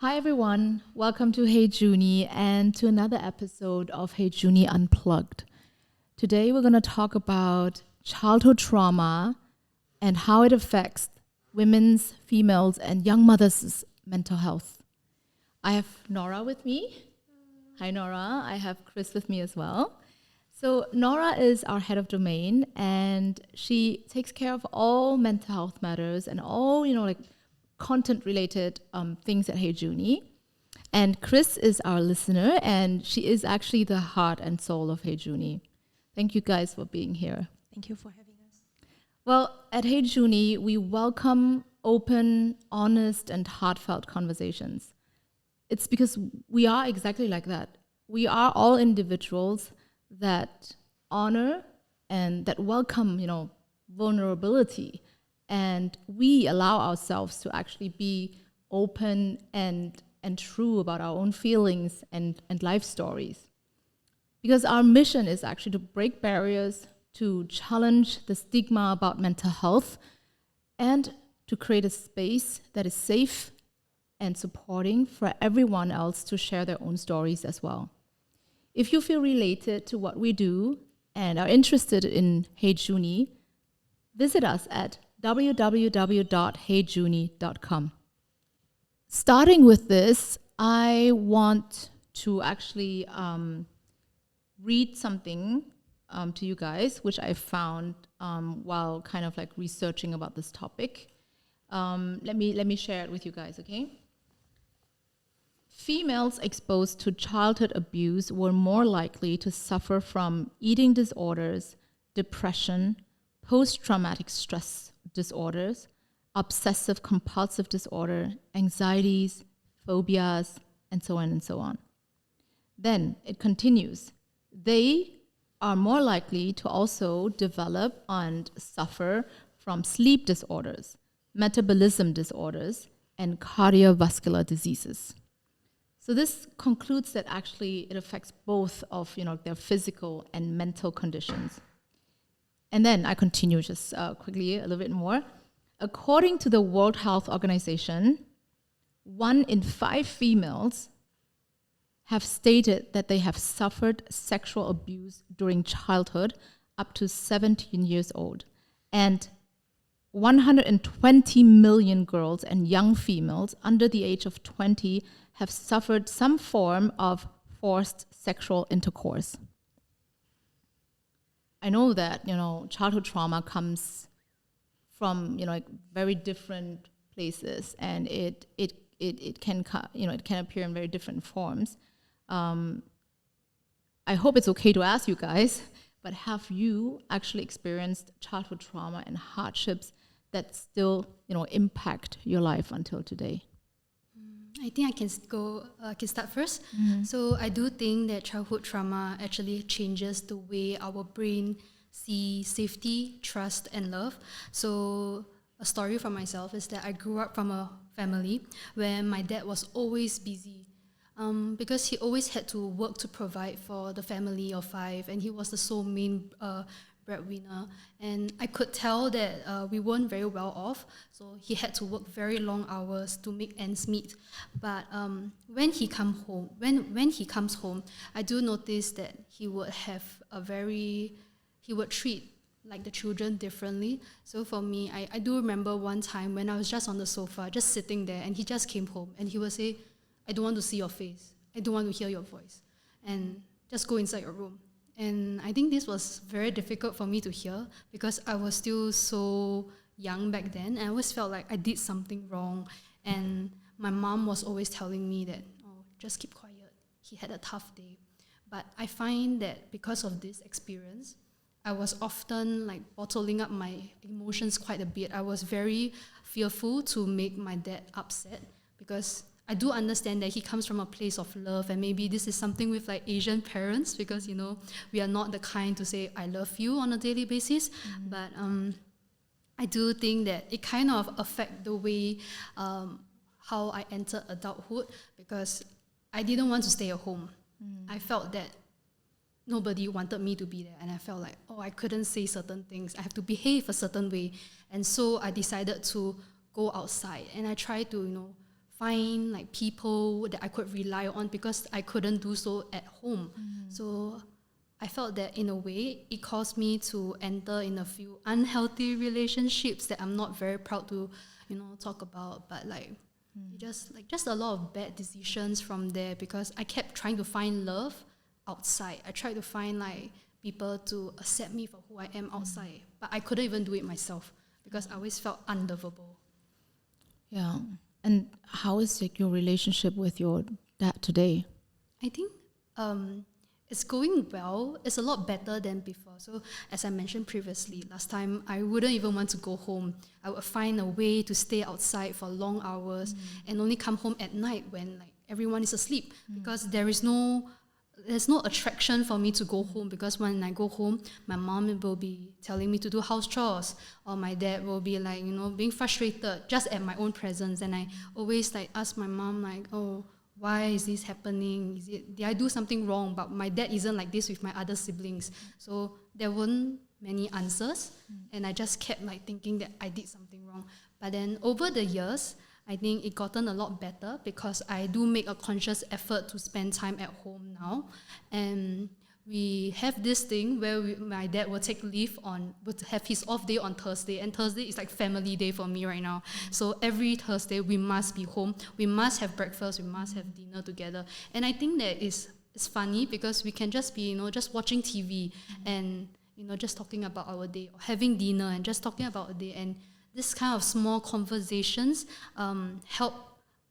Hi everyone, welcome to HeyJuni and to another episode of HeyJuni Unplugged. Today we're going to talk about childhood trauma and how it affects women's, females, and young mothers' mental health. I have Nora with me. Hi Nora, I have Chris with me as well. So Nora is our head of domain and she takes care of all mental health matters and all, content-related things at HeyJuni. And Chris is our listener, and she is actually the heart and soul of HeyJuni. Thank you guys for being here. Thank you for having us. Well, at HeyJuni, we welcome open, honest, and heartfelt conversations. It's because we are exactly like that. We are all individuals that honor and that welcome, vulnerability. And we allow ourselves to actually be open and true about our own feelings and life stories. Because our mission is actually to break barriers, to challenge the stigma about mental health, and to create a space that is safe and supporting for everyone else to share their own stories as well. If you feel related to what we do and are interested in HeyJuni, visit us at www.heyjuni.com. Starting with this, I want to actually read something to you guys, which I found while kind of like researching about this topic. Let me share it with you guys, okay? Females exposed to childhood abuse were more likely to suffer from eating disorders, depression, post-traumatic stress disorders, obsessive compulsive disorder, anxieties, phobias, and so on and so on. Then it continues. They are more likely to also develop and suffer from sleep disorders, metabolism disorders, and cardiovascular diseases. So this concludes that actually it affects both of their physical and mental conditions. And then I continue just quickly a little bit more. According to the World Health Organization, 1 in 5 females have stated that they have suffered sexual abuse during childhood up to 17 years old. And 120 million girls and young females under the age of 20 have suffered some form of forced sexual intercourse. I know that, childhood trauma comes from, very different places, and it can appear in very different forms. I hope it's okay to ask you guys, but have you actually experienced childhood trauma and hardships that still, impact your life until today? I think I can start first. So I do think that childhood trauma actually changes the way our brain sees safety, trust, and love. So a story for myself is that I grew up from a family where my dad was always busy because he always had to work to provide for the family of 5, and he was the sole main breadwinner, and I could tell that we weren't very well off, so he had to work very long hours to make ends meet. But when he comes home, I do notice that he would treat like the children differently. So for me, I do remember one time when I was just on the sofa, just sitting there, and he just came home, and he would say, "I don't want to see your face, I don't want to hear your voice, and just go inside your room." And I think this was very difficult for me to hear because I was still so young back then. And I always felt like I did something wrong. And my mom was always telling me that, just keep quiet. He had a tough day. But I find that because of this experience, I was often bottling up my emotions quite a bit. I was very fearful to make my dad upset because I do understand that he comes from a place of love, and maybe this is something with Asian parents because we are not the kind to say I love you on a daily basis. But I do think that it kind of affect the way how I entered adulthood because I didn't want to stay at home. I felt that nobody wanted me to be there, and I felt like I couldn't say certain things. I have to behave a certain way, and so I decided to go outside, and I tried to find like people that I could rely on because I couldn't do so at home. So I felt that in a way it caused me to enter in a few unhealthy relationships that I'm not very proud to, talk about. But like just a lot of bad decisions from there because I kept trying to find love outside. I tried to find like people to accept me for who I am outside, but I couldn't even do it myself because I always felt unlovable. Yeah. And how is like your relationship with your dad today? I think it's going well. It's a lot better than before. So as I mentioned previously, last time I wouldn't even want to go home. I would find a way to stay outside for long hours and only come home at night when like everyone is asleep because there's no attraction for me to go home because when I go home, my mom will be telling me to do house chores or my dad will be like, being frustrated just at my own presence. And I always like ask my mom like, oh, why is this happening? Did I do something wrong? But my dad isn't like this with my other siblings. So there weren't many answers. And I just kept like thinking that I did something wrong. But then over the years, I think it gotten a lot better because I do make a conscious effort to spend time at home now. And we have this thing where my dad will take leave would have his off day on Thursday. And Thursday is like family day for me right now. So every Thursday we must be home. We must have breakfast. We must have dinner together. And I think that it's funny because we can just be, just watching TV and, just talking about our day or having dinner and just talking about a day. And this kind of small conversations help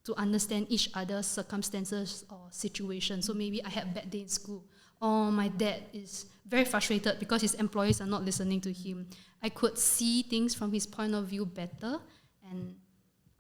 to understand each other's circumstances or situations. So maybe I had a bad day in school, or my dad is very frustrated because his employees are not listening to him. I could see things from his point of view better, and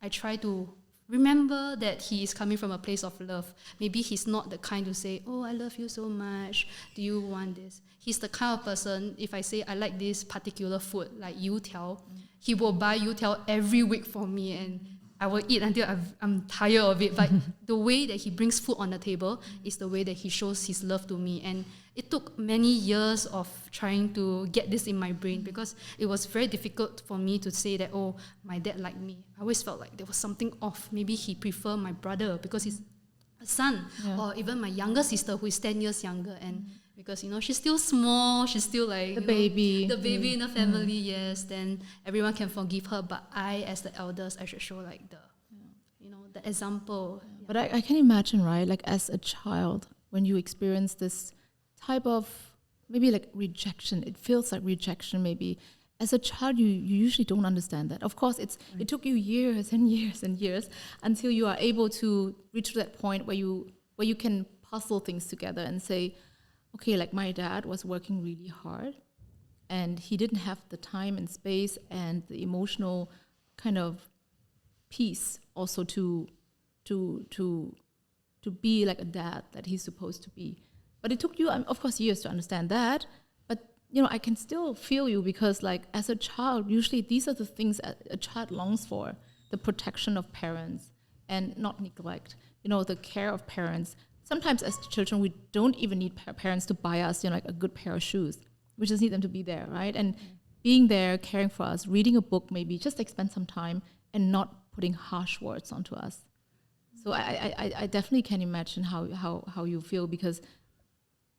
I try to remember that he is coming from a place of love. Maybe he's not the kind to say, oh, I love you so much, do you want this? He's the kind of person, if I say I like this particular food, like youtiao, he will buy youtiao every week for me, and I will eat until I'm tired of it. But the way that he brings food on the table is the way that he shows his love to me. And it took many years of trying to get this in my brain because it was very difficult for me to say that, oh, my dad liked me. I always felt like there was something off. Maybe he preferred my brother because he's a son, or even my younger sister who is 10 years younger. And because, she's still small, she's still like the baby in the family, yes, then everyone can forgive her. But I, as the eldest, I should show like the example. Yeah. But I can imagine, right, like as a child, when you experience this type of maybe like rejection, it feels like rejection maybe. As a child, you usually don't understand that. Of course, it took you years and years and years until you are able to reach to that point where you can puzzle things together and say, okay, like my dad was working really hard and he didn't have the time and space and the emotional kind of peace also to be like a dad that he's supposed to be. But it took you, of course, years to understand that. But, I can still feel you because like as a child, usually these are the things a child longs for: the protection of parents and not neglect, the care of parents. Sometimes as children, we don't even need parents to buy us, like a good pair of shoes. We just need them to be there, right? And being there, caring for us, reading a book maybe, just like spend some time and not putting harsh words onto us. So I definitely can imagine how you feel because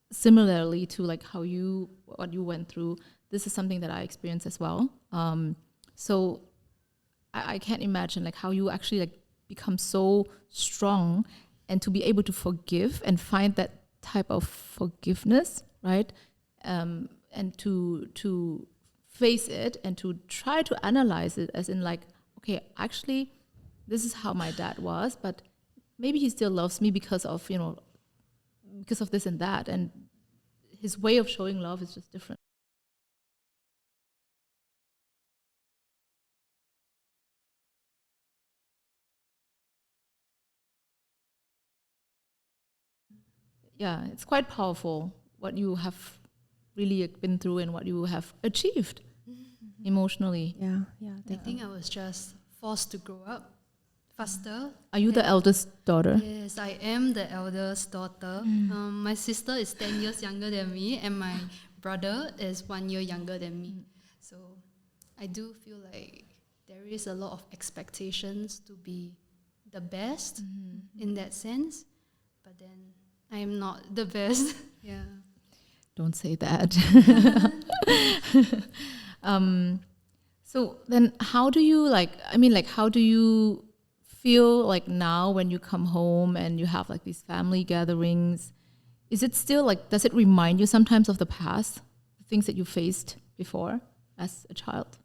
similarly to like what you went through, this is something that I experienced as well. So I can't imagine like how you actually like become so strong and to be able to forgive and find that type of forgiveness, right? And to face it and to try to analyze it as in like, okay, actually, this is how my dad was, but maybe he still loves me because of this and that, and his way of showing love is just different. Yeah, it's quite powerful what you have really been through and what you have achieved emotionally. Yeah. I think I was just forced to grow up faster. Are you the eldest daughter? Yes, I am the eldest daughter. My sister is 10 years younger than me, and my brother is 1 year younger than me. So I do feel like there is a lot of expectations to be the best in that sense, but then I am not the best. Yeah. Don't say that. So then how do you how do you feel like now when you come home and you have like these family gatherings? Is it still like, does it remind you sometimes of the past, the things that you faced before as a child?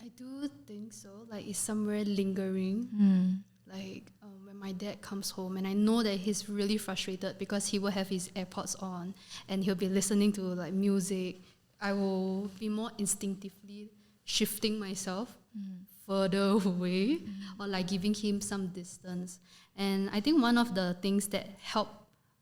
I do think so. Like it's somewhere lingering. Like when my dad comes home and I know that he's really frustrated because he will have his AirPods on and he'll be listening to like music, I will be more instinctively shifting myself further away or like giving him some distance. And I think one of the things that help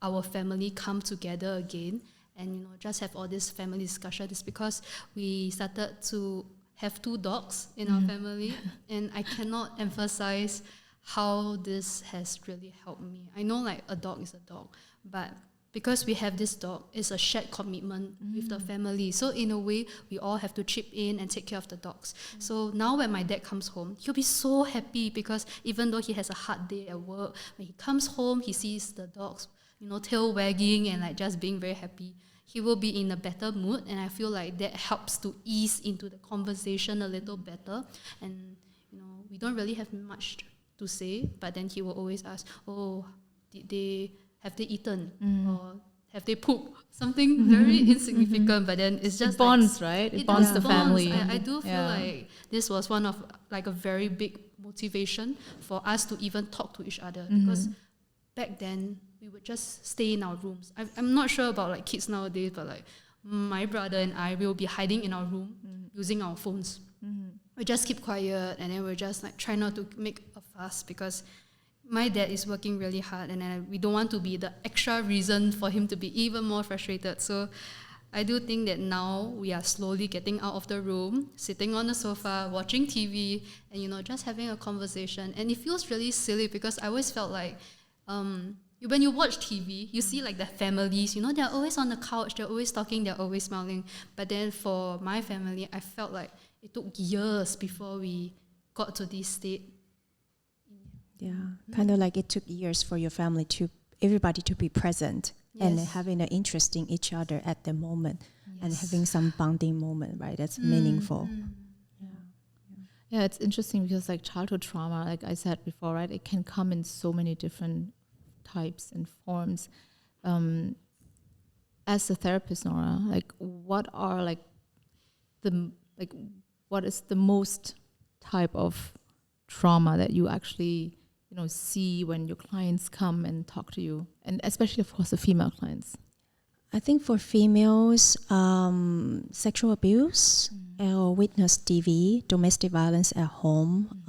our family come together again and just have all this family discussion is because we started to have 2 dogs in our family, and I cannot emphasize how this has really helped me. I know like a dog is a dog, but because we have this dog, it's a shared commitment with the family. So in a way, we all have to chip in and take care of the dogs. So now when my dad comes home, he'll be so happy because even though he has a hard day at work, when he comes home, he sees the dogs, tail wagging and like just being very happy. He will be in a better mood, and I feel like that helps to ease into the conversation a little better. And we don't really have much to say, but then he will always ask, "Oh, have they eaten or have they pooped?" Something very insignificant, but then it's just it bonds, right? It bonds the family. I do feel like this was one of like a very big motivation for us to even talk to each other, because back then we would just stay in our rooms. I'm not sure about like kids nowadays, but like my brother and I will be hiding in our room using our phones. We just keep quiet, and then we'll just like try not to make a fuss because my dad is working really hard, and we don't want to be the extra reason for him to be even more frustrated. So I do think that now we are slowly getting out of the room, sitting on the sofa, watching TV, and just having a conversation. And it feels really silly because I always felt like when you watch TV, you see like the families, they're always on the couch, they're always talking, they're always smiling. But then for my family, I felt like it took years before we got to this state. Yeah, kind of like it took years for your family everybody to be present and having an interest in each other at the moment and having some bonding moment, right? That's meaningful. Yeah, it's interesting because like childhood trauma, like I said before, right, it can come in so many different types and forms. As a therapist, Nora, like what is the most type of trauma that you actually see when your clients come and talk to you, and especially of course the female clients? I think for females, sexual abuse or witness DV, domestic violence at home,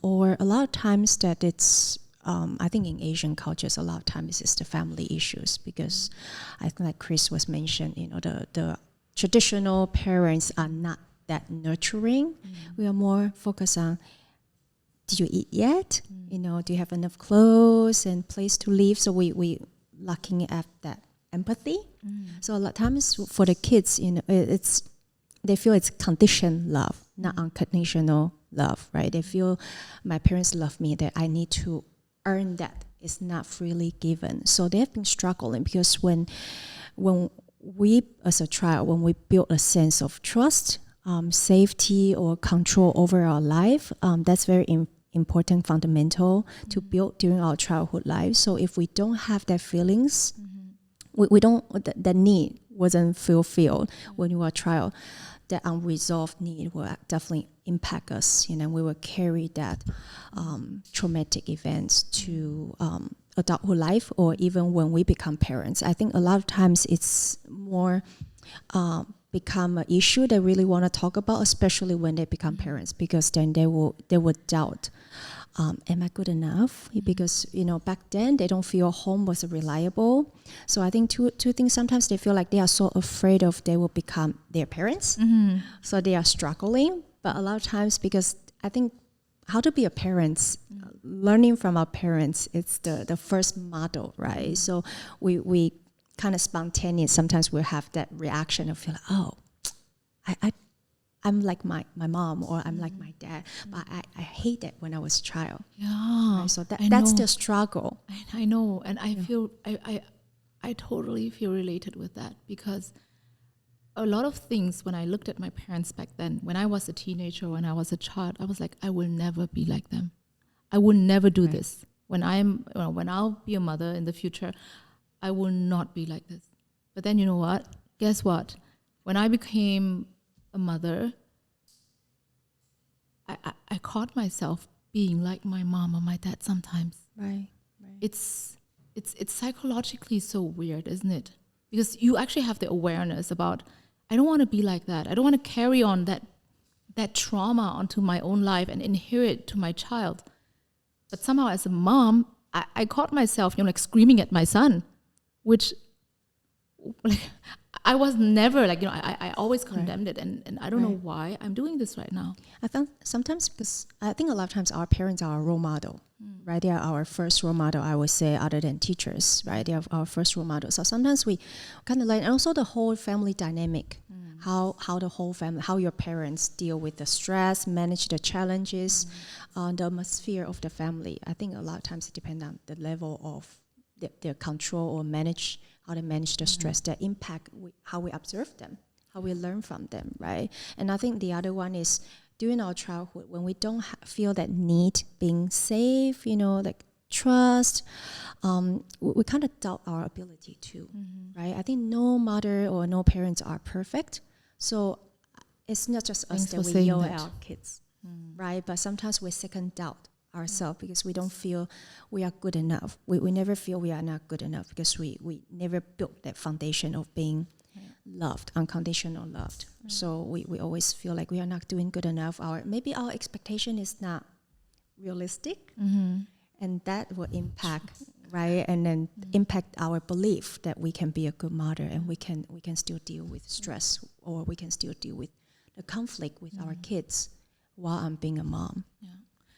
or a lot of times that it's I think in Asian cultures, a lot of times it's the family issues, because I think like Chris was mentioned, the traditional parents are not that nurturing. We are more focused on, did you eat yet? Do you have enough clothes and place to live? So we lacking at that empathy. So a lot of times for the kids, they feel it's conditioned love, not unconditional love, right? They feel my parents love me, that I need to earn that. It's not freely given. So they have been struggling because when we as a child, when we build a sense of trust, safety or control over our life, that's very important, fundamental to build during our childhood life. So if we don't have that feelings, we don't, that need wasn't fulfilled when you were a child, that unresolved need will definitely impact us. We will carry that traumatic events to adulthood life, or even when we become parents. I think a lot of times it's more become an issue they really want to talk about, especially when they become parents, because then they will doubt, am I good enough? Because back then they don't feel home was reliable. So I think two things. Sometimes they feel like they are so afraid of they will become their parents, so they are struggling. But a lot of times, because I think how to be a parent, learning from our parents, it's the first model, right? So we kind of spontaneous. Sometimes we have that reaction of feel like, oh, I'm like my mom or I'm like my dad. But I hate that when I was a child. Yeah. Right? So I that's know. the struggle. I know. And I feel, I totally feel related with that, because a lot of things, when I looked at my parents back then, when I was a teenager, when I was a child, I was like, I will never be like them. I will never do this. When when I'll be a mother in the future, I will not be like this. But then you know what? Guess what? When I became a mother, I caught myself being like my mom or my dad sometimes. Right. It's psychologically so weird, isn't it? Because you actually have the awareness about, I don't want to be like that. I don't want to carry on that trauma onto my own life and inherit to my child. But somehow as a mom, I caught myself, like screaming at my son, which like I was never like, I always condemned it, and I don't know why I'm doing this right now. I think sometimes, because I think a lot of times our parents are our role model, right? They are our first role model, I would say, other than teachers, right? They are our first role model. So sometimes we kind of learn, and also the whole family dynamic, how the whole family, how your parents deal with the stress, manage the challenges, the atmosphere of the family. I think a lot of times it depends on the level of their control or how they manage the stress, the impact, how we observe them, how we learn from them, right? And I think the other one is during our childhood, when we don't feel that need being safe, like trust, we kind of doubt our ability to, right? I think no mother or no parents are perfect. So it's not just us that we yell at our kids, right? But sometimes we second doubt ourselves because we don't feel we are good enough. We never feel we are not good enough because we never built that foundation of being loved, unconditional loved. So we always feel like we are not doing good enough. Maybe our expectation is not realistic, and that will impact, right? And then impact our belief that we can be a good mother and we can still deal with stress, or we can still deal with the conflict with our kids while I'm being a mom. Yeah.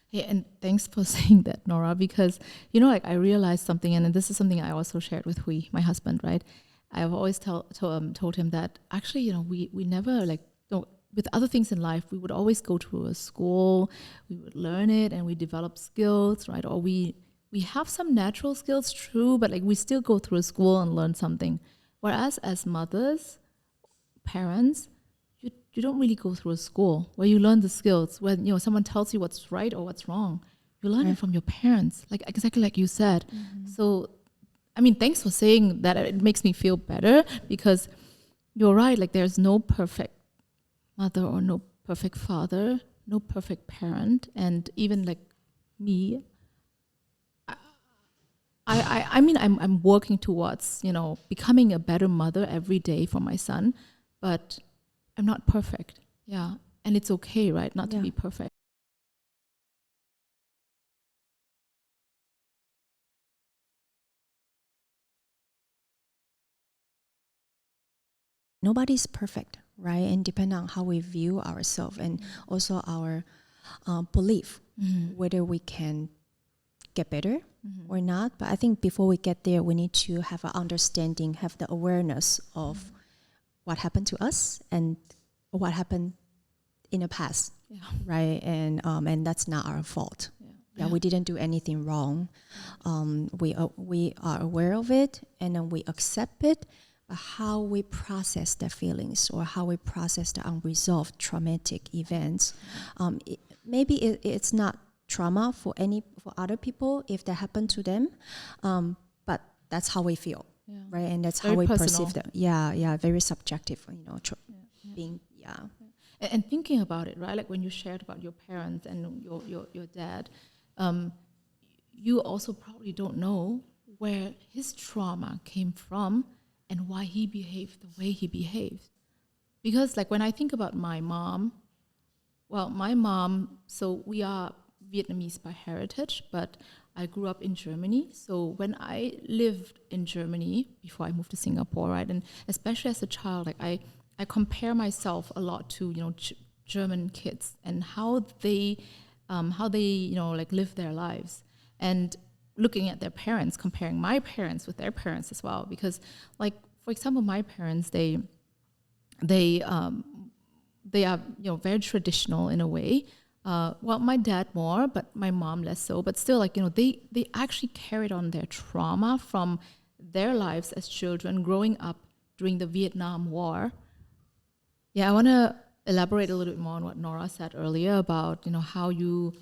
Hey, and thanks for saying that, Nora, because, like I realized something, and this is something I also shared with Hui, my husband, right? I've always told him that actually, we never with other things in life, we would always go to a school, we would learn it, and we develop skills, right? Or we have some natural skills, true, but like we still go through a school and learn something. Whereas as mothers, parents, you don't really go through a school where you learn the skills, when someone tells you what's right or what's wrong. You learn it from your parents, like exactly like you said. So I mean, thanks for saying that. It makes me feel better, because you're right, like there's no perfect mother or no perfect father, no perfect parent. And even like me, I mean, I'm working towards, becoming a better mother every day for my son, but I'm not perfect. Yeah. And it's okay, right? Not to be perfect. Nobody's perfect, right? And depending on how we view ourselves and also our belief, whether we can get better or not. But I think before we get there, we need to have an understanding, have the awareness of what happened to us and what happened in the past, right? And that's not our fault. Yeah, we didn't do anything wrong. We are aware of it, and then we accept it. But how we process the feelings or how we process the unresolved traumatic events, maybe it's not trauma for other people if that happened to them, but that's how we feel, right? And that's very how we perceive them. Yeah, very subjective. Being And thinking about it, right? Like when you shared about your parents and your dad, you also probably don't know where his trauma came from and why he behaved the way he behaved. Because like when I think about my mom, so we are Vietnamese by heritage, but I grew up in Germany. So when I lived in Germany before I moved to Singapore, right, and especially as a child, like I compare myself a lot to German kids and how they live their lives, and looking at their parents, comparing my parents with their parents as well. Because like for example, my parents they they are, very traditional in a way. Well, my dad more, but my mom less so. But still, like, they actually carried on their trauma from their lives as children growing up during the Vietnam War. Yeah, I want to elaborate a little bit more on what Nora said earlier about, how you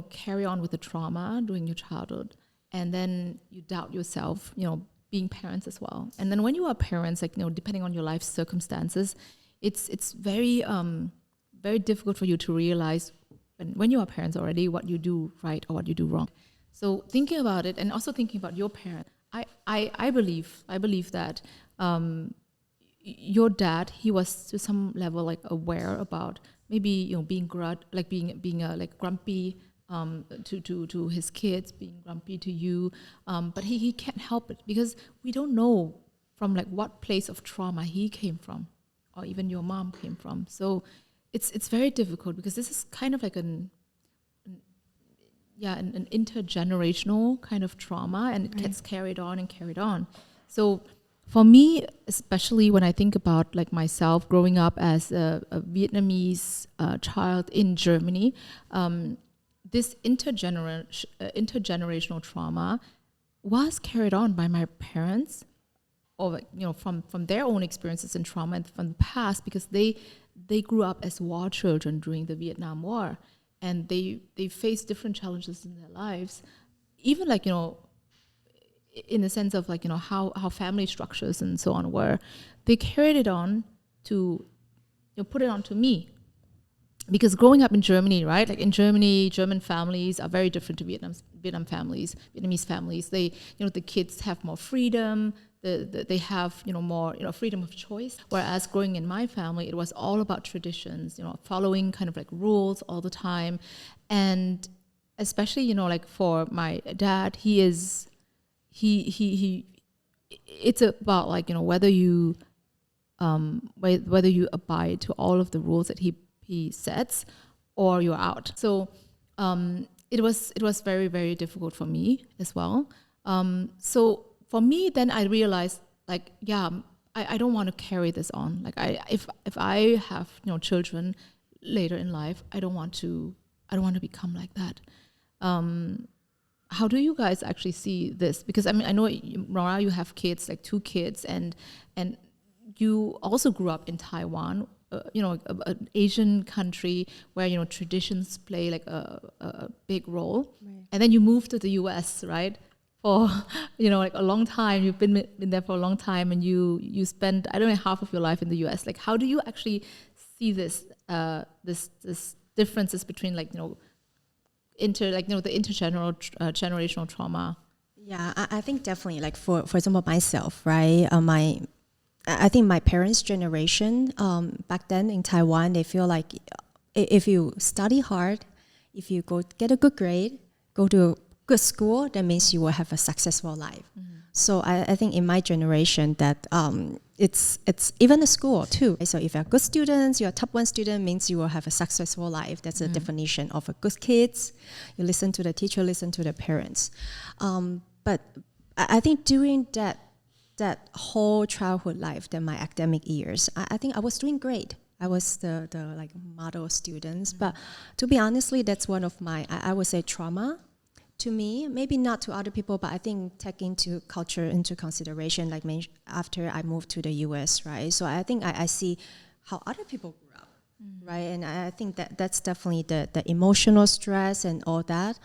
carry on with the trauma during your childhood, and then you doubt yourself, being parents as well. And then when you are parents, like, depending on your life circumstances, it's very very difficult for you to realize when you are parents already what you do right or what you do wrong. So thinking about it, and also thinking about your parent, I believe that your dad, he was to some level like aware about maybe being like grumpy to his kids, being grumpy to you, but he can't help it because we don't know from like what place of trauma he came from, or even your mom came from. So it's very difficult because this is kind of like an intergenerational kind of trauma, and it gets carried on and carried on. So for me, especially when I think about like myself growing up as a Vietnamese child in Germany, this intergenerational trauma was carried on by my parents, or from their own experiences and trauma and from the past, because they grew up as war children during the Vietnam War, and they faced different challenges in their lives, even like in the sense of like how family structures and so on were. They carried it on to put it on to me, because growing up in Germany, right, like in Germany, German families are very different to Vietnamese families. They the kids have more freedom. They have more freedom of choice, whereas growing in my family, it was all about traditions, following kind of like rules all the time. And especially like for my dad, he it's about like whether you abide to all of the rules that he sets, or you're out. So it was very, very difficult for me as well. So for me, then I realized, like, I don't want to carry this on. Like, if I have children later in life, I don't want to become like that. How do you guys actually see this? Because I mean, I know Nora, you have kids, like 2 kids, and you also grew up in Taiwan, an Asian country where traditions play like a big role, right. And then you moved to the US, right? For like a long time. You've been there for a long time, and you spent, I don't know, half of your life in the US. Like, how do you actually see this this differences between like the intergenerational trauma? Yeah, I think definitely, like for example myself, right? I think my parents' generation back then in Taiwan, they feel like if you study hard, if you go get a good grade, go to good school, that means you will have a successful life. Mm-hmm. So I think in my generation that it's even a school too. So if you're good students, you're a top 1 student, means you will have a successful life. That's a definition of a good kids. You listen to the teacher, listen to the parents. But I think during that whole childhood life, then my academic years, I think I was doing great. I was the like model students. But to be honestly, that's one of my, I would say, trauma to me, maybe not to other people, but I think take into culture into consideration, like after I moved to the US, right? So I think I see how other people grew up, right? And I think that's definitely the emotional stress and all that.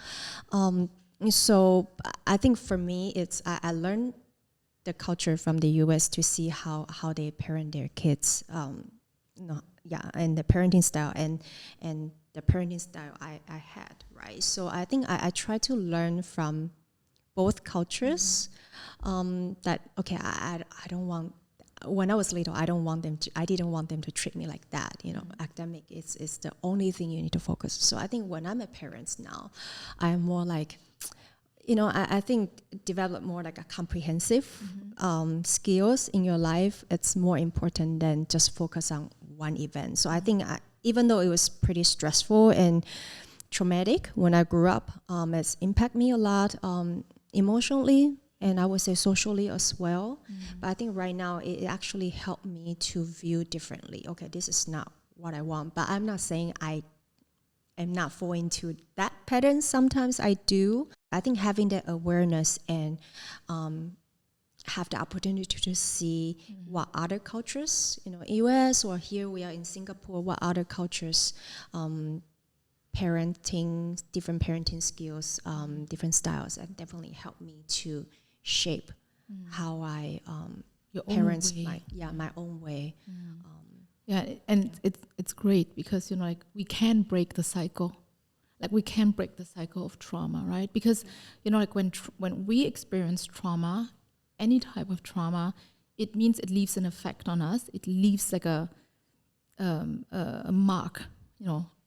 So I think for me, it's I learned the culture from the US to see how they parent their kids, and the parenting style and the parenting style I had, right? So I think I try to learn from both cultures. That okay, I don't want, when I was little, I didn't want them to treat me like that. Academic is the only thing you need to focus. So I think when I'm a parent now, I'm more like, I think develop more like a comprehensive skills in your life. It's more important than just focus on one event. So I think even though it was pretty stressful and traumatic when I grew up, it's impacted me a lot emotionally, and I would say socially as well. But I think right now it actually helped me to view differently. Okay, this is not what I want, but I'm not saying I am not falling into that pattern. Sometimes I do. I think having that awareness and have the opportunity to see what other cultures, US or here we are in Singapore, what other cultures parenting, different parenting skills, different styles, and definitely helped me to shape how I parents my own way. And it's great because like we can break the cycle. Like we can break the cycle of trauma, right? Because like when we experience trauma, any type of trauma, it means it leaves an effect on us. It leaves like a mark,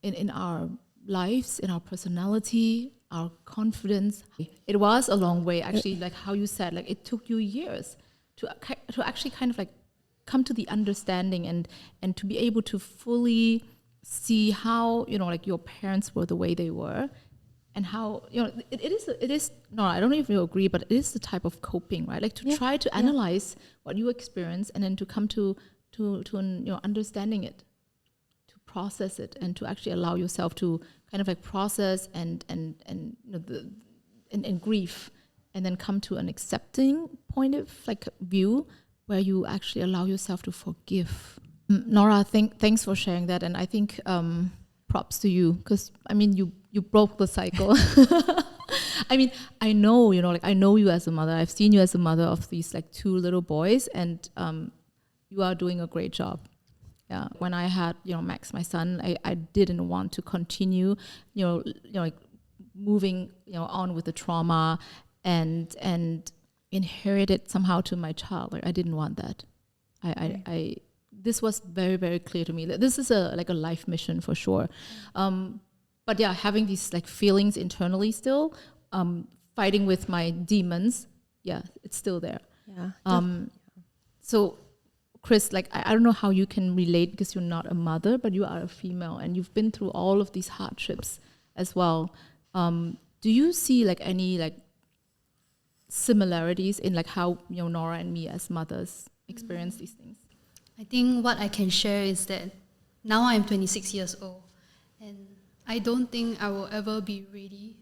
in our lives, in our personality, our confidence. It was a long way, actually, like how you said, like it took you years to actually kind of like come to the understanding and to be able to fully see how, like your parents were the way they were, and how, it is, no, I don't know if you agree, but it is the type of coping, right? Like to try to analyze what you experience and then to come to understanding it, to process it, and to actually allow yourself to kind of like process and grief, and then come to an accepting point of like view where you actually allow yourself to forgive. Nora, thanks for sharing that, and I think props to you, because I mean you broke the cycle. I mean, I know, like I know you as a mother. I've seen you as a mother of these like 2 little boys, and you are doing a great job. Yeah. When I had, Max, my son, I didn't want to continue, like moving, on with the trauma and inherit it somehow to my child. Like I didn't want that. I this was very, very clear to me that this is a life mission for sure. But yeah, having these like feelings internally still, fighting with my demons, it's still there. Yeah. So Chris, like I don't know how you can relate because you're not a mother, but you are a female and you've been through all of these hardships as well. Do you see like any like similarities in like how Nora and me as mothers experience these things? I think what I can share is that now I'm 26 years old, and I don't think I will ever be ready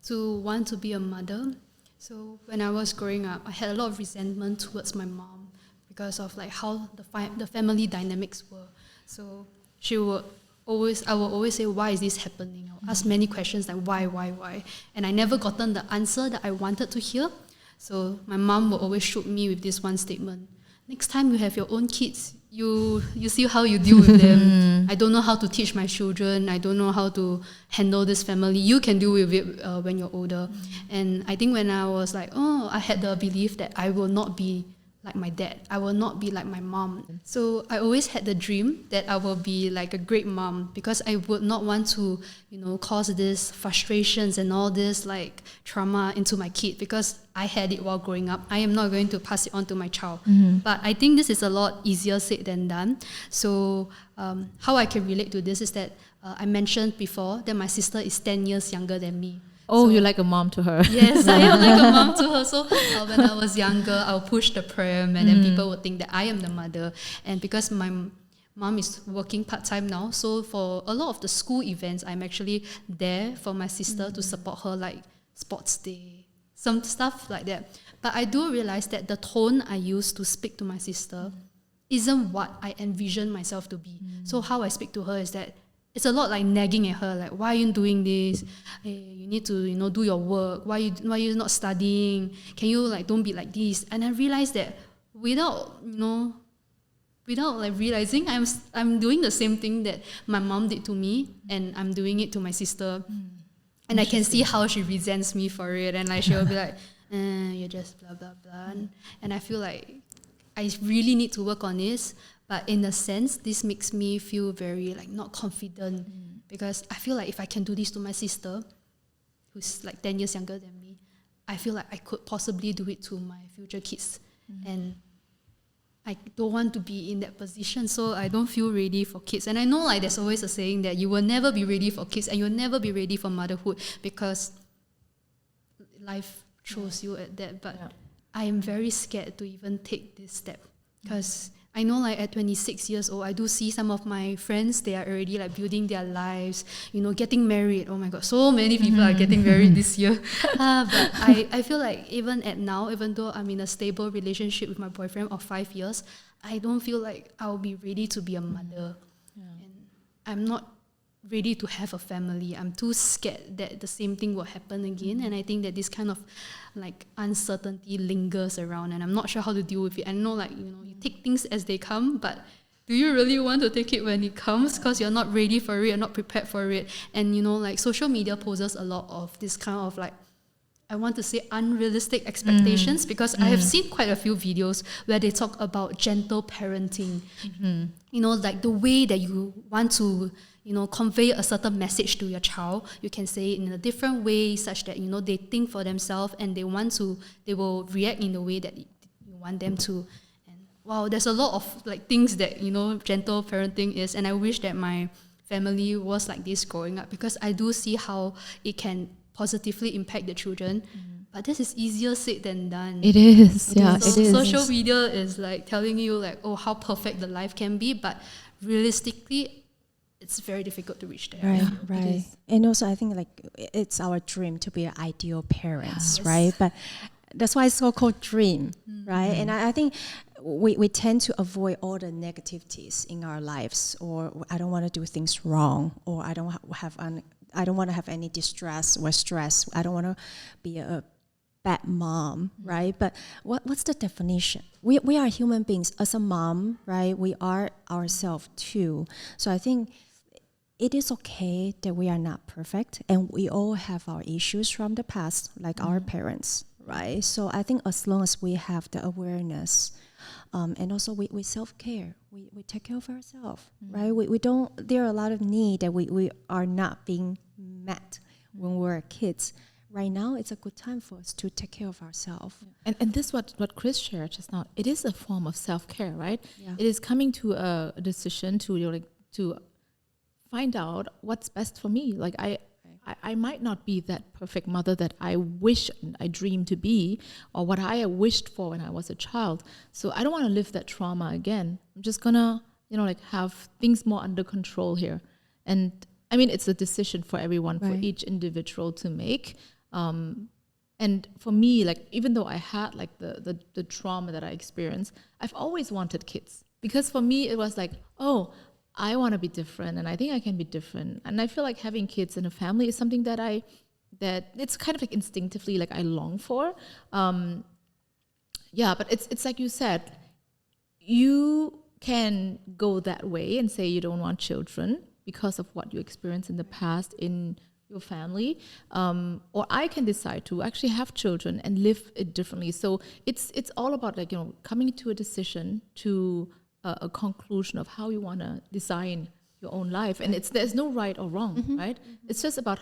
to want to be a mother. So when I was growing up, I had a lot of resentment towards my mom because of like how the family dynamics were. So I will always say, why is this happening? I'll ask many questions like why? And I never gotten the answer that I wanted to hear. So my mom will always shoot me with this one statement: next time you have your own kids, you see how you deal with them. I don't know how to teach my children. I don't know how to handle this family. You can deal with it when you're older. And I think when I was like, I had the belief that I will not be like my dad. I will not be like my mom. So I always had the dream that I will be like a great mom, because I would not want to, cause this frustrations and all this like trauma into my kid, because I had it while growing up. I am not going to pass it on to my child. But I think this is a lot easier said than done. So how I can relate to this is that I mentioned before that my sister is 10 years younger than me. Oh, you're like a mom to her. Yes, I am like a mom to her. So when I was younger, I'll push the pram, and then people would think that I am the mother. And because my mom is working part-time now, so for a lot of the school events, I'm actually there for my sister to support her, like sports day, some stuff like that. But I do realize that the tone I use to speak to my sister isn't what I envision myself to be. So how I speak to her is that it's a lot like nagging at her, like, why are you doing this? Hey, you need to, do your work. Why you not studying? Can you like don't be like this? And I realized that without like realizing, I'm doing the same thing that my mom did to me, and I'm doing it to my sister. And I can see how she resents me for it, and like she'll be like, you're just blah blah blah. And I feel like I really need to work on this. But in a sense, this makes me feel very like not confident, because I feel like if I can do this to my sister, who's like 10 years younger than me, I feel like I could possibly do it to my future kids. And I don't want to be in that position, so I don't feel ready for kids. And I know like there's always a saying that you will never be ready for kids and you'll never be ready for motherhood, because life throws you at that. But Yeah. I am very scared to even take this step because I know like at 26 years old, I do see some of my friends, they are already like building their lives, getting married. Oh my God, so many people are getting married this year. But I feel like even at now, even though I'm in a stable relationship with my boyfriend of 5 years, I don't feel like I'll be ready to be a mother. And I'm not ready to have a family. I'm too scared that the same thing will happen again. And I think that this kind of like uncertainty lingers around, and I'm not sure how to deal with it. I know like, you take things as they come, but do you really want to take it when it comes? Because you're not ready for it, you're not prepared for it. And like social media poses a lot of this kind of like, I want to say unrealistic expectations, because I have seen quite a few videos where they talk about gentle parenting. Like the way that you want to convey a certain message to your child, you can say it in a different way such that they think for themselves and they will react in the way that you want them to. And wow, there's a lot of like things that gentle parenting is, and I wish that my family was like this growing up, because I do see how it can positively impact the children. But this is easier said than done. It is, yeah, So it is. social media is like telling you like, oh, how perfect the life can be, but realistically it's very difficult to reach there. Right, It right. is. And also I think like it's our dream to be ideal parents, Yes. right? But that's why it's so-called dream, right? And I think we tend to avoid all the negativities in our lives, or I don't want to do things wrong, or I don't want to have any distress or stress. I don't want to be a bad mom, right? But what's the definition? We are human beings. As a mom, right? We are ourselves too. So I think it is okay that we are not perfect, and we all have our issues from the past, like our parents, right? So I think as long as we have the awareness, and also we self-care, we take care of ourselves, right? We don't, there are a lot of need that we are not being met when we're kids. Right now, it's a good time for us to take care of ourselves. And this what Chris shared just now, it is a form of self-care, right? Yeah. It is coming to a decision to to find out what's best for me. Like I might not be that perfect mother that I wish and I dream to be, or what I wished for when I was a child. So I don't want to live that trauma again. I'm just gonna, have things more under control here. And I mean, it's a decision for everyone, for Right. each individual to make. And for me, like, even though I had like the trauma that I experienced, I've always wanted kids, because for me it was like, oh, I want to be different, and I think I can be different. And I feel like having kids in a family is something that it's kind of like instinctively like I long for. But it's like you said, you can go that way and say you don't want children because of what you experienced in the past in your family, or I can decide to actually have children and live it differently. So it's all about like coming to a decision, to a conclusion of how you want to design your own life. And there's no right or wrong, right? It's just about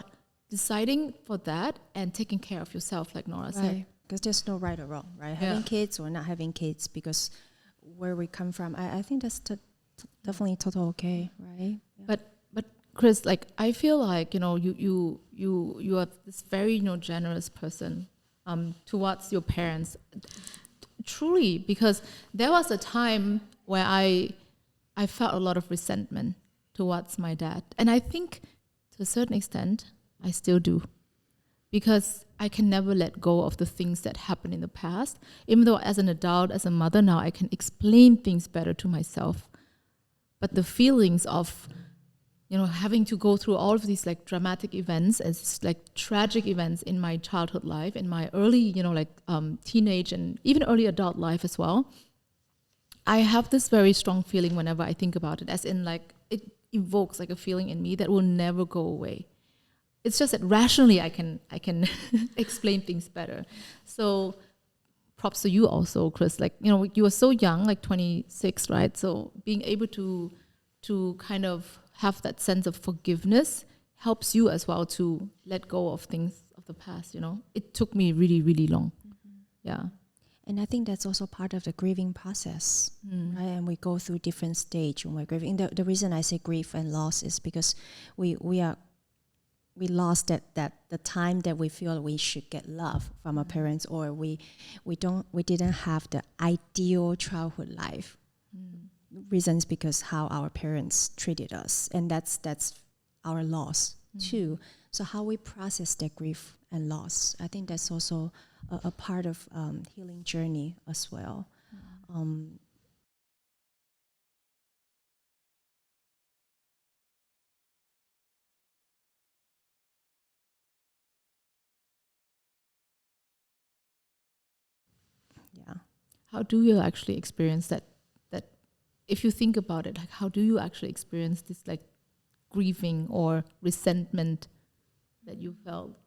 deciding for that and taking care of yourself, like Nora said. Right, because there's no right or wrong, right? Yeah. Having kids or not having kids, because where we come from, I think that's definitely total okay, right? Yeah. But Chris, like, I feel like you are this very generous person towards your parents, truly, because there was a time where I felt a lot of resentment towards my dad, and I think to a certain extent I still do, because I can never let go of the things that happened in the past. Even though as an adult, as a mother now, I can explain things better to myself, but the feelings of having to go through all of these like dramatic events, as like tragic events in my childhood life, in my early, teenage and even early adult life as well, I have this very strong feeling whenever I think about it, as in like it evokes like a feeling in me that will never go away. It's just that rationally I can explain things better. So props to you also, Chris. Like, you were so young, like 26, right? So being able to kind of have that sense of forgiveness helps you as well to let go of things of the past. It took me really, really long. Yeah. And I think that's also part of the grieving process, right? And we go through different stages when we're grieving. The reason I say grief and loss is because we are we lost that the time that we feel we should get love from our parents, or we didn't have the ideal childhood life. Reasons because how our parents treated us, and that's our loss too. So how we process that grief and loss, I think that's also a part of healing journey as well. Yeah. How do you actually experience that? That if you think about it, like how do you actually experience this like grieving or resentment that you felt?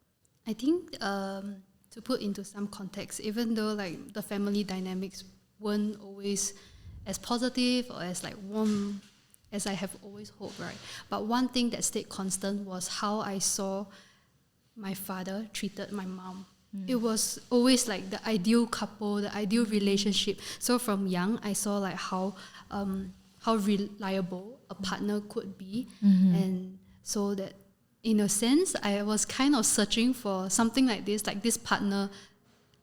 I think to put into some context, even though like the family dynamics weren't always as positive or as like warm as I have always hoped, right? But one thing that stayed constant was how I saw my father treated my mom. It was always like the ideal couple, the ideal relationship. So from young, I saw like how reliable a partner could be, and so that in a sense, I was kind of searching for something like this partner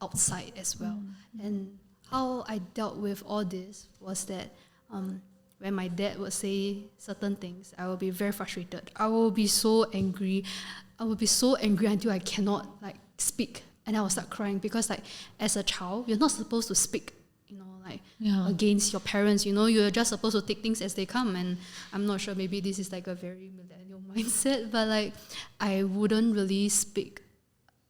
outside as well. And how I dealt with all this was that when my dad would say certain things, I will be very frustrated. I will be so angry. I will be so angry until I cannot like speak, and I will start crying because like as a child, you're not supposed to speak, against your parents. You're just supposed to take things as they come. And I'm not sure, maybe this is like a very millennial mindset, but like I wouldn't really speak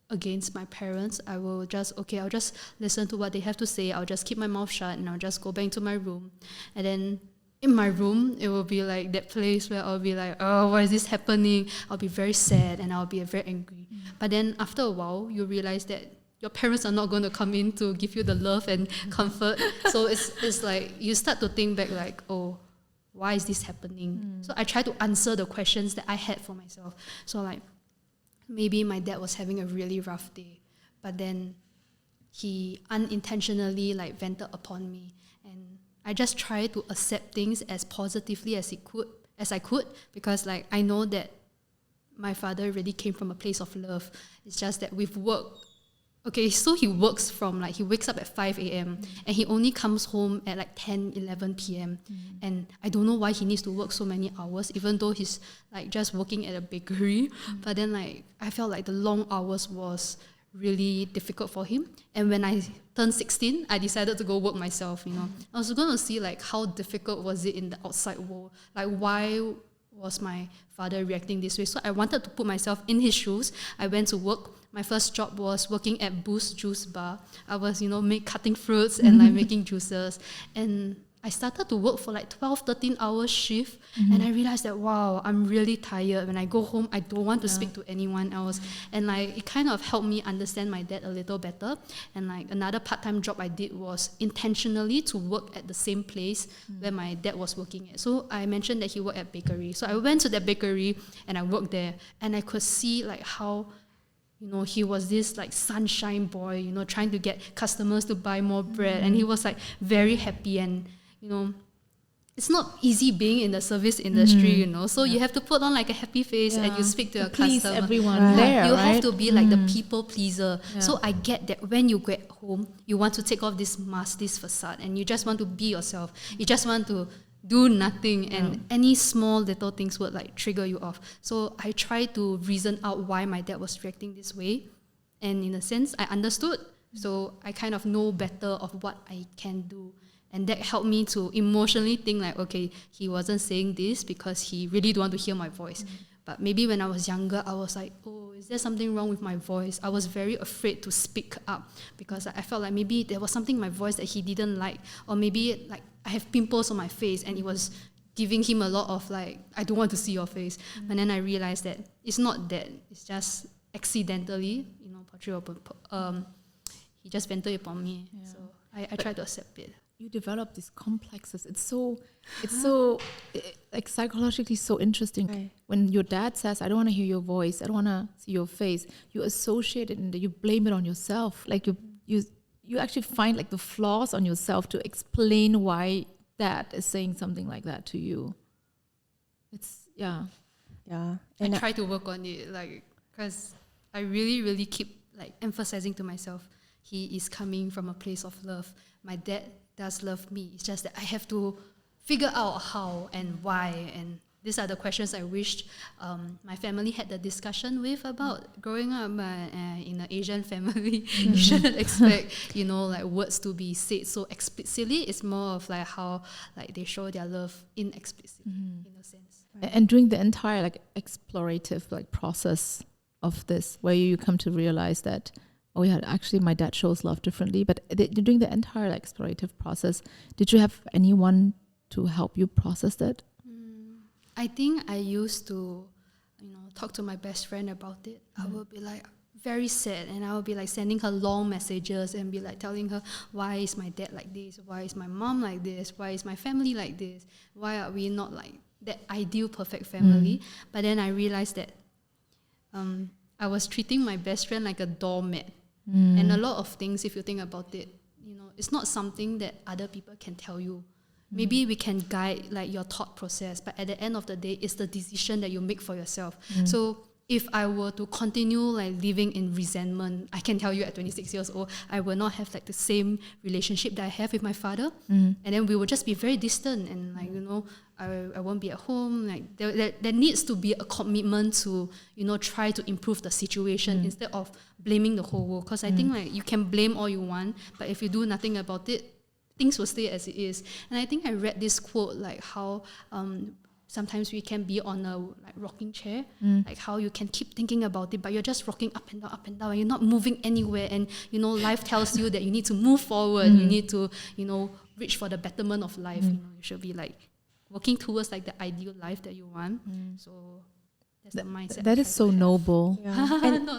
against my parents. I'll just listen to what they have to say. I'll just keep my mouth shut and I'll just go back into my room. And then in my room, it will be like that place where I'll be like, oh, why is this happening? I'll be very sad and I'll be very angry. But then after a while, you realize that your parents are not going to come in to give you the love and comfort. So it's like you start to think back like, oh, why is this happening? So I try to answer the questions that I had for myself. So like maybe my dad was having a really rough day, but then he unintentionally like vented upon me, and I just try to accept things as positively as I could, because like I know that my father really came from a place of love. It's just that with work, okay, so he wakes up at 5 a.m. and he only comes home at like 10, 11 p.m. And I don't know why he needs to work so many hours, even though he's like just working at a bakery. But then like I felt like the long hours was really difficult for him. And when I turned 16, I decided to go work myself. I was going to see like how difficult was it in the outside world, like why was my father reacting this way. So I wanted to put myself in his shoes. I went to work. My first job was working at Boost Juice Bar. I was, cutting fruits and like making juices. And I started to work for like 12, 13 hours shift. And I realized that, wow, I'm really tired. When I go home, I don't want to speak to anyone else. And like it kind of helped me understand my dad a little better. And like another part-time job I did was intentionally to work at the same place where my dad was working at. So I mentioned that he worked at bakery. So I went to that bakery and I worked there. And I could see like how he was this like sunshine boy, trying to get customers to buy more bread. And he was like very happy. And, it's not easy being in the service industry, So you have to put on like a happy face and you speak to your please customer. everyone there, you right? have to be like the people pleaser. So I get that when you get home, you want to take off this mask, this facade, and you just want to be yourself. You just want to do nothing, and any small little things would like trigger you off. So I try to reason out why my dad was reacting this way, and in a sense I understood. So I kind of know better of what I can do, and that helped me to emotionally think like, okay, he wasn't saying this because he really don't want to hear my voice. But maybe when I was younger, I was like, oh, is there something wrong with my voice? I was very afraid to speak up because I felt like maybe there was something in my voice that he didn't like, or maybe like I have pimples on my face and it was giving him a lot of like, I don't want to see your face. And then I realized that it's not that, it's just accidentally, he just vented upon me. So I tried to accept it. You develop these complexes. It's so like psychologically so interesting. Right. When your dad says, I don't want to hear your voice, I don't want to see your face, you associate it and you blame it on yourself. Like you actually find like the flaws on yourself to explain why dad is saying something like that to you. It's Yeah. I try to work on it. Like because I really, really keep like emphasizing to myself, he is coming from a place of love. My dad does love me. It's just that I have to figure out how and why, and these are the questions I wished my family had the discussion with about growing up in an Asian family. You shouldn't expect, like words to be said so explicitly. It's more of like how like they show their love inexplicitly in a sense. And during the entire like explorative like process of this, where you come to realize that, oh yeah, actually my dad shows love differently. But during the entire like explorative process, did you have anyone to help you process that? I think I used to, talk to my best friend about it. I would be like very sad, and I would be like sending her long messages and be like telling her, why is my dad like this? Why is my mom like this? Why is my family like this? Why are we not like that ideal perfect family? But then I realized that I was treating my best friend like a doormat. And a lot of things, if you think about it, it's not something that other people can tell you. Maybe we can guide like your thought process, but at the end of the day, it's the decision that you make for yourself. So if I were to continue like living in resentment, I can tell you at 26 years old, I will not have like the same relationship that I have with my father. And then we will just be very distant, and like, I won't be at home. Like there needs to be a commitment to, try to improve the situation instead of blaming the whole world. Because I think like you can blame all you want, but if you do nothing about it, things will stay as it is. And I think I read this quote, like how sometimes we can be on a like rocking chair, like how you can keep thinking about it, but you're just rocking up and down, and you're not moving anywhere. And life tells you that you need to move forward, you need to reach for the betterment of life. You should be like working towards like the ideal life that you want. So that's the mindset. That is so noble. Yeah. and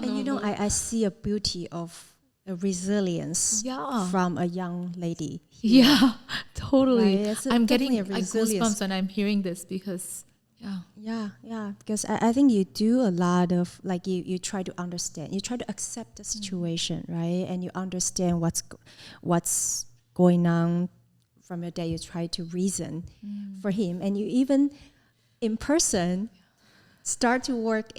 I see a beauty of a resilience from a young lady here. Yeah, totally. Right? I'm getting like goosebumps when I'm hearing this because, because I think you do a lot of, like, you try to understand, you try to accept the situation, right? And you understand what's going on from your dad. You try to reason for him, and you even in person start to work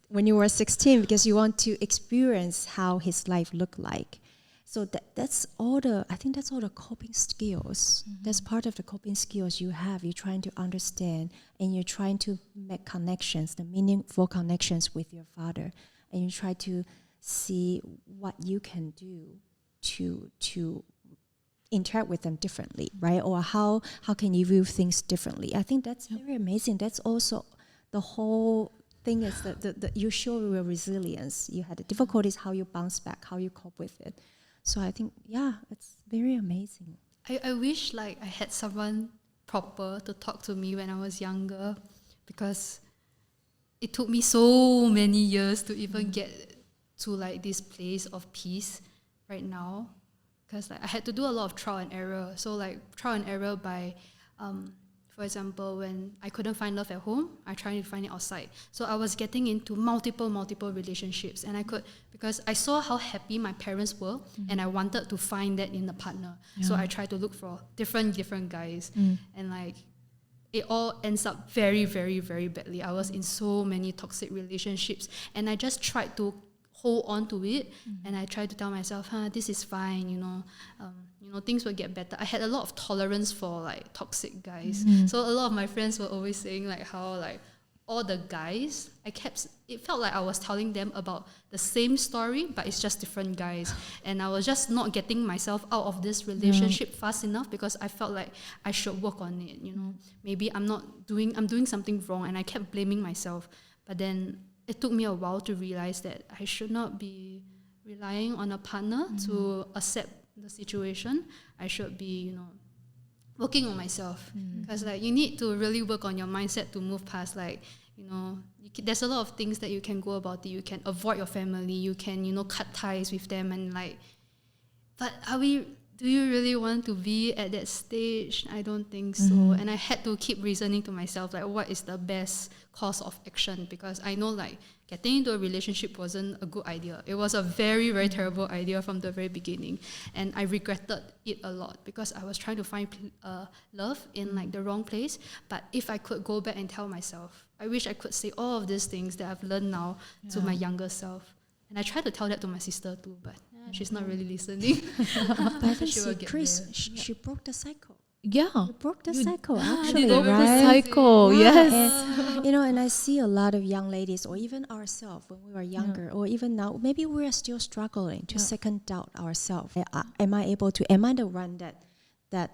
when you were 16 because you want to experience how his life looked like. So that's all I think that's all the coping skills. That's part of the coping skills you have. You're trying to understand, and you're trying to make connections, the meaningful connections with your father, and you try to see what you can do to interact with them differently, right? Or how can you view things differently? I think that's very amazing. That's also the whole thing is that you show your resilience. You had the difficulties, how you bounce back, how you cope with it. So I think, it's very amazing. I wish like I had someone proper to talk to me when I was younger, because it took me so many years to even get to like this place of peace right now, because like I had to do a lot of trial and error. So like trial and error by for example, when I couldn't find love at home, I tried to find it outside. So I was getting into multiple relationships, and because I saw how happy my parents were, and I wanted to find that in a partner. So I tried to look for different guys, and like it all ends up very, very, very badly. I was in so many toxic relationships, and I just tried to hold on to it, and I tried to tell myself, this is fine, things will get better. I had a lot of tolerance for like toxic guys. So a lot of my friends were always saying like how like all the guys, it felt like I was telling them about the same story, but it's just different guys. And I was just not getting myself out of this relationship fast enough, because I felt like I should work on it, Maybe I'm doing something wrong, and I kept blaming myself. But then it took me a while to realize that I should not be relying on a partner to accept the situation. I should be, working on myself, because like you need to really work on your mindset to move past like, there's a lot of things that you can go about it. You can avoid your family, you can, cut ties with them, and like, but are we do you really want to be at that stage? I don't think so. And I had to keep reasoning to myself, like, what is the best course of action? Because I know, like, getting into a relationship wasn't a good idea. It was a very, very terrible idea from the very beginning. And I regretted it a lot because I was trying to find love in, like, the wrong place. But if I could go back and tell myself, I wish I could say all of these things that I've learned now to my younger self. And I tried to tell that to my sister too, but she's not really listening. But I think She will get Chris, there. she broke the cycle. Yeah. You broke the cycle, actually, Broke the right? cycle, Yeah, yes. and, and I see a lot of young ladies, or even ourselves when we were younger, or even now, maybe we are still struggling to second doubt ourselves. Am I the one that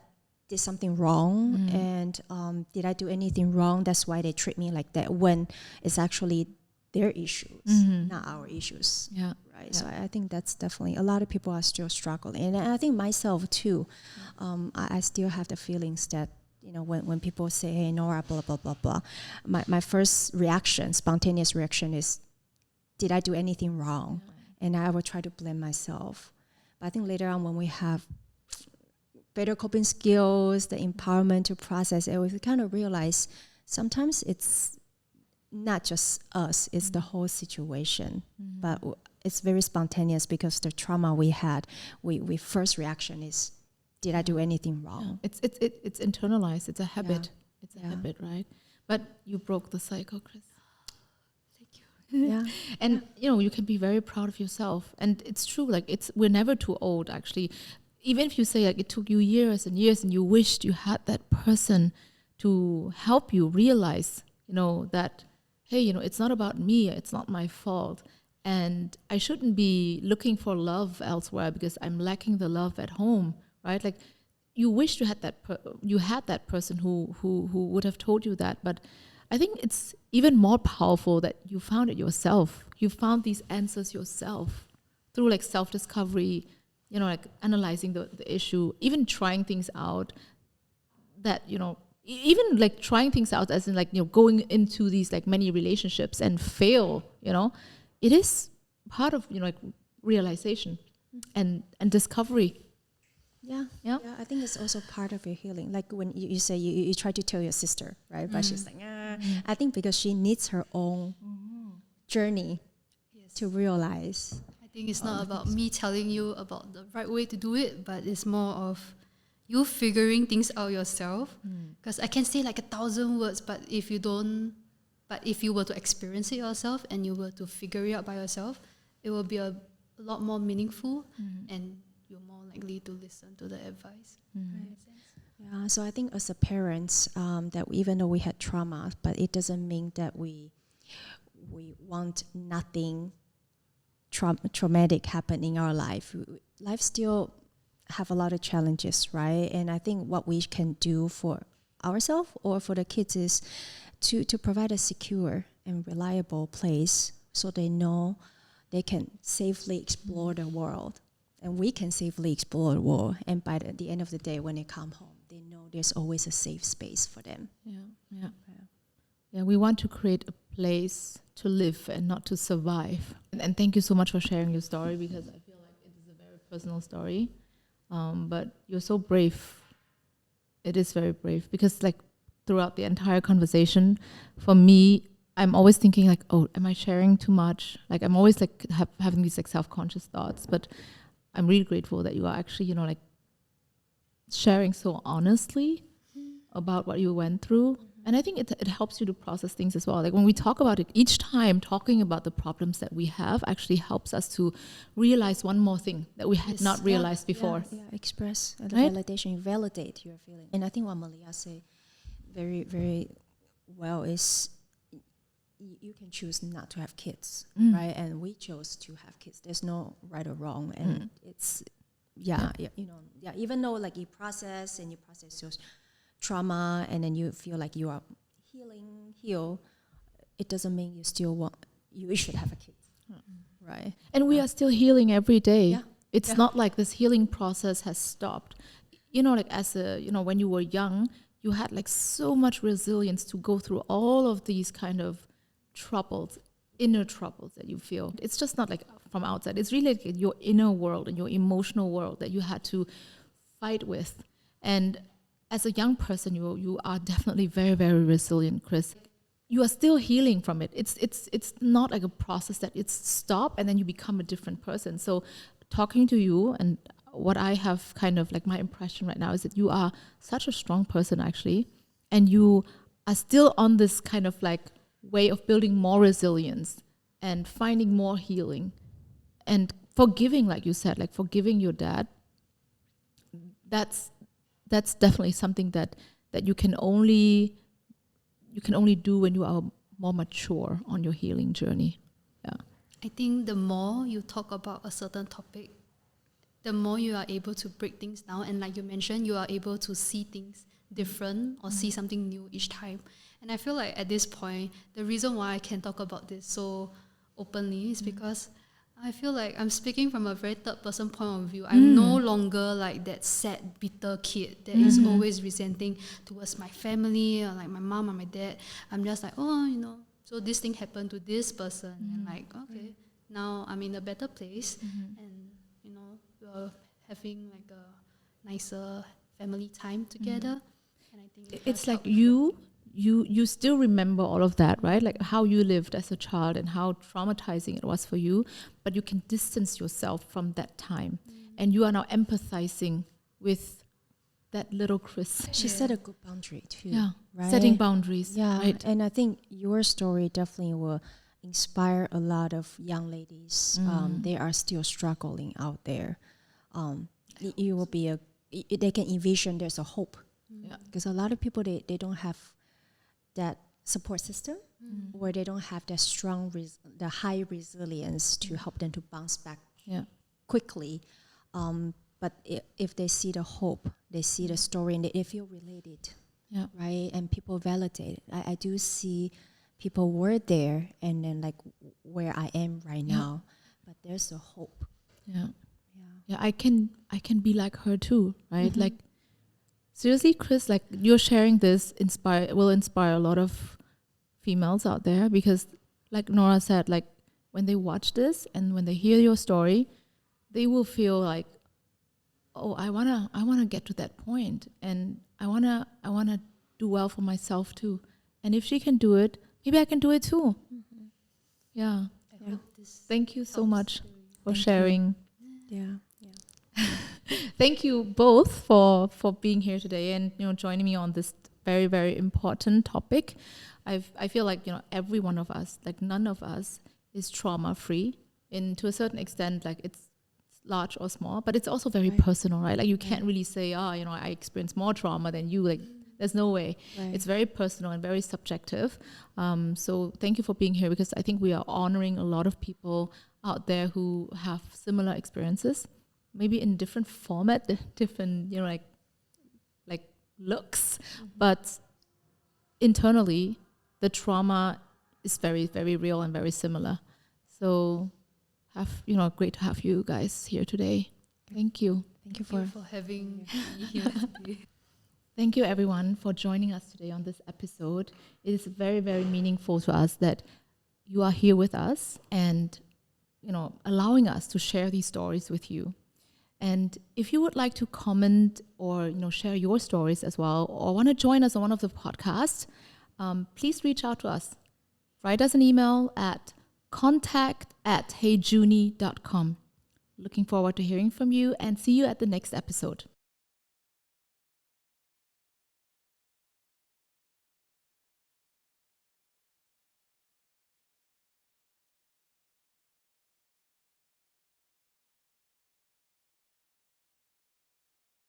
did something wrong? And did I do anything wrong? That's why they treat me like that, when it's actually their issues, not our issues. Yeah. Right. Yeah. So I think that's definitely, a lot of people are still struggling. And I think myself too, I still have the feelings that, when people say, hey, Nora, blah, blah, blah, blah, my first reaction, spontaneous reaction is, did I do anything wrong? And I will try to blame myself. But I think later on, when we have better coping skills, the empowerment to process it, we kind of realize sometimes it's not just us, it's the whole situation. But it's very spontaneous because the trauma we had, we first reaction is, did I do anything wrong? It's internalized. It's a habit. It's a habit, right? But you broke the cycle, Chris. Thank you. Yeah. And you can be very proud of yourself. And it's true, like we're never too old, actually. Even if you say, like, it took you years and years and you wished you had that person to help you realize, that, hey, it's not about me, it's not my fault. And I shouldn't be looking for love elsewhere because I'm lacking the love at home, right? Like, you wish you had that person who would have told you that. But I think it's even more powerful that you found it yourself. You found these answers yourself through, like, self-discovery, like analyzing the issue, even trying things out that, even like trying things out as in, like, going into these, like, many relationships and fail, it is part of, like, realization and discovery. Yeah. Yeah. I think it's also part of your healing. Like when you say you try to tell your sister, right? But she's like, I think because she needs her own journey to realize. I think it's not about me telling you about the right way to do it, but it's more of you figuring things out yourself. Because I can say, like, 1,000 words, but if you were to experience it yourself and you were to figure it out by yourself, it will be a lot more meaningful, and you're more likely to listen to the advice. Yeah, so I think as a parents, that even though we had trauma, but it doesn't mean that we want nothing traumatic happen in our life. Life still have a lot of challenges, right? And I think what we can do for ourselves or for the kids is to provide a secure and reliable place so they know they can safely explore the world. And we can safely explore the world. And by the end of the day, when they come home, they know there's always a safe space for them. Yeah, we want to create a place to live and not to survive. And thank you so much for sharing your story, because I feel like it is a very personal story. But you're so brave. It is very brave, because, like, throughout the entire conversation, for me, I'm always thinking, like, oh, am I sharing too much? Like, I'm always, like, having these, like, self-conscious thoughts. But I'm really grateful that you are actually, like, sharing so honestly about what you went through. And I think it helps you to process things as well. Like, when we talk about it, each time talking about the problems that we have actually helps us to realize one more thing that we had not realized before. Yeah, express the Right? validation, validate your feeling. And I think what Malia said very, very well is you can choose not to have kids, right? And we chose to have kids. There's no right or wrong. And it's, even though, like, you process your trauma, and then you feel like you are heal, it doesn't mean you should have a kid, right? And we are still healing every day. Yeah. It's not like this healing process has stopped. Like, as when you were young, you had, like, so much resilience to go through all of these kind of troubles, inner troubles that you feel. It's just not, like, from outside. It's really, like, your inner world and your emotional world that you had to fight with. And as a young person, you are definitely very, very resilient, Chris. You are still healing from it. It's not like a process that it's stop and then you become a different person. So talking to you, and what I have kind of like my impression right now is that you are such a strong person actually, and you are still on this kind of like way of building more resilience and finding more healing and forgiving, like you said, like forgiving your dad. That's definitely something that you can only do when you are more mature on your healing journey. Yeah. I think the more you talk about a certain topic, the more you are able to break things down. And like you mentioned, you are able to see things different or see something new each time. And I feel like at this point, the reason why I can talk about this so openly is because I feel like I'm speaking from a very third person point of view. I'm no longer like that sad, bitter kid that is always resenting towards my family or like my mom or my dad. I'm just like, oh, so this thing happened to this person. And like, okay, now I'm in a better place. And, we're having like a nicer family time together. And I think it's like you still remember all of that, right? Like how you lived as a child and how traumatizing it was for you, but you can distance yourself from that time. And you are now empathizing with that little Chris. She set a good boundary too. Yeah, right? setting boundaries. Yeah, right? And I think your story definitely will inspire a lot of young ladies. They are still struggling out there. You will be they can envision there's a hope. Because a lot of people, they don't have that support system, or they don't have that strong, the high resilience to help them to bounce back quickly. But if they see the hope, they see the story, and they feel related, right? And people validate it. I do see people were there, and then like where I am right now, but there's a hope. Yeah, I can be like her too, right? Like seriously, Chris, like you're sharing this will inspire a lot of females out there, because like Nora said, like when they watch this and when they hear your story, they will feel like, oh, I wanna get to that point, and I wanna do well for myself too. And if she can do it, maybe I can do it too. Yeah. Thank you so much for sharing. Thank you both for being here today and joining me on this very, very important topic. I feel like every one of us, like none of us is trauma free, and to a certain extent, like it's large or small, but it's also very personal, right? Like you can't really say, I experienced more trauma than you. Like there's no way. It's very personal and very subjective. So thank you for being here, because I think we are honoring a lot of people out there who have similar experiences, maybe in different format, different, like looks, but internally the trauma is very, very real and very similar. So great to have you guys here today. Thank you. Thank you for having me here today. Thank you everyone for joining us today on this episode. It is very, very meaningful to us that you are here with us and allowing us to share these stories with you. And if you would like to comment or share your stories as well, or want to join us on one of the podcasts, please reach out to us. Write us an email at contact@heyjuni.com. Looking forward to hearing from you, and see you at the next episode.